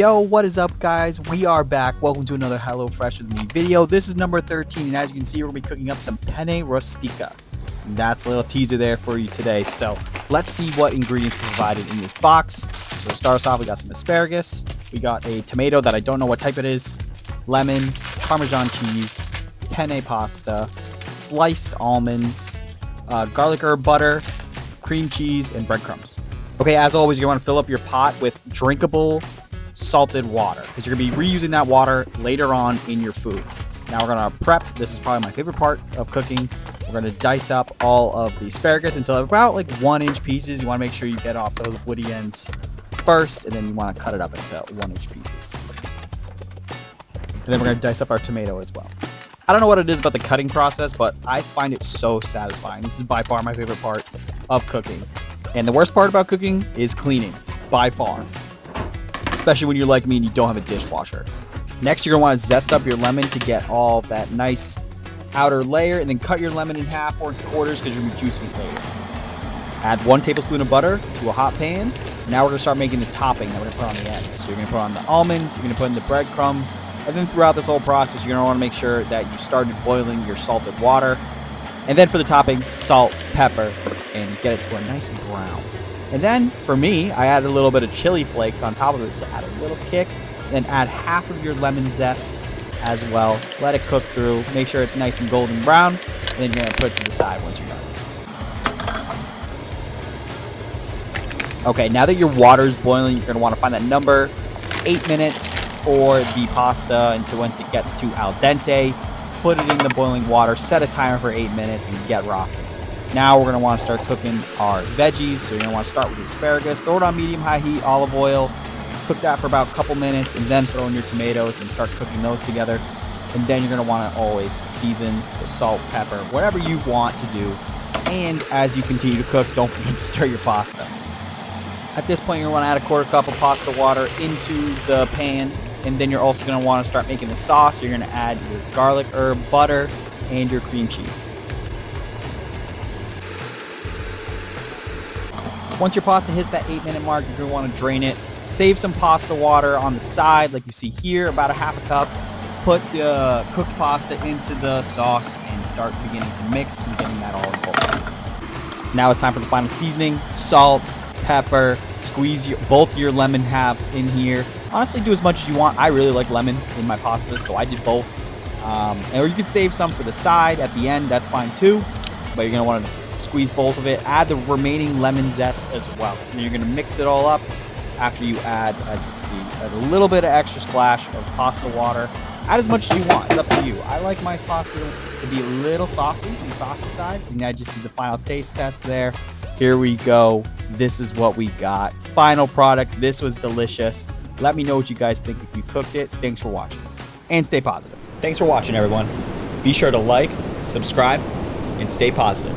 Yo, what is up, guys? We are back. Welcome to another HelloFresh with me video. This is number 13, and as you can see, we're going to be cooking up some Penne Rustica. And that's a little teaser there for you today. So let's see what ingredients are provided in this box. So to start us off, we got some asparagus. We got a tomato that I don't know what type it is. Lemon, Parmesan cheese, penne pasta, sliced almonds, garlic herb butter, cream cheese, and breadcrumbs. Okay, as always, you're going to want to fill up your pot with drinkable salted water because you're going to be reusing that water later on in your food. Now we're going to prep. This is probably my favorite part of cooking. We're going to dice up all of the asparagus until about like 1-inch pieces. You want to make sure you get off those woody ends first, and then you want to cut it up into 1-inch pieces. And then we're going to dice up our tomato as well. I don't know what it is about the cutting process, but I find it so satisfying. This is by far my favorite part of cooking. And the worst part about cooking is cleaning, by far. Especially when you're like me and you don't have a dishwasher. Next, you're going to want to zest up your lemon to get all that nice outer layer, and then cut your lemon in half or into quarters because you're going to be juicing it later. Add 1 tablespoon of butter to a hot pan. Now we're going to start making the topping that we're going to put on the end. So you're going to put on the almonds, you're going to put in the breadcrumbs, and then throughout this whole process, you're going to want to make sure that you started boiling your salted water. And then for the topping, salt, pepper, and get it to a nice brown. And then, for me, I add a little bit of chili flakes on top of it to add a little kick. Then add half of your lemon zest as well. Let it cook through. Make sure it's nice and golden brown. And then you're going to put it to the side once you're done. Okay, now that your water is boiling, you're going to want to find that number. 8 minutes for the pasta until when it gets to al dente. Put it in the boiling water. Set a timer for 8 minutes and get rocking. Now we're going to want to start cooking our veggies. So you're going to want to start with the asparagus. Throw it on medium-high heat, olive oil. Cook that for about a couple minutes, and then throw in your tomatoes and start cooking those together. And then you're going to want to always season with salt, pepper, whatever you want to do. And as you continue to cook, don't forget to stir your pasta. At this point, you're going to want to add a 1/4 cup of pasta water into the pan. And then you're also going to want to start making the sauce. You're going to add your garlic herb butter and your cream cheese. Once your pasta hits that 8-minute mark, you're going to want to drain it. Save some pasta water on the side, like you see here, about a 1/2 cup. Put the cooked pasta into the sauce and start beginning to mix and getting that all involved. Now it's time for the final seasoning. Salt, pepper, squeeze both your lemon halves in here. Honestly, do as much as you want. I really like lemon in my pasta, so I did both. Or you can save some for the side at the end. That's fine too. But you're going to want to squeeze both of it. Add the remaining lemon zest as well. And you're going to mix it all up after you add, as you can see, a little bit of extra splash of pasta water. Add as much as you want. It's up to you. I like my pasta to be a little saucy on the saucy side. And I just did the final taste test there. Here we go. This is what we got. Final product. This was delicious. Let me know what you guys think if you cooked it. Thanks for watching. And stay positive. Thanks for watching, everyone. Be sure to like, subscribe, and stay positive.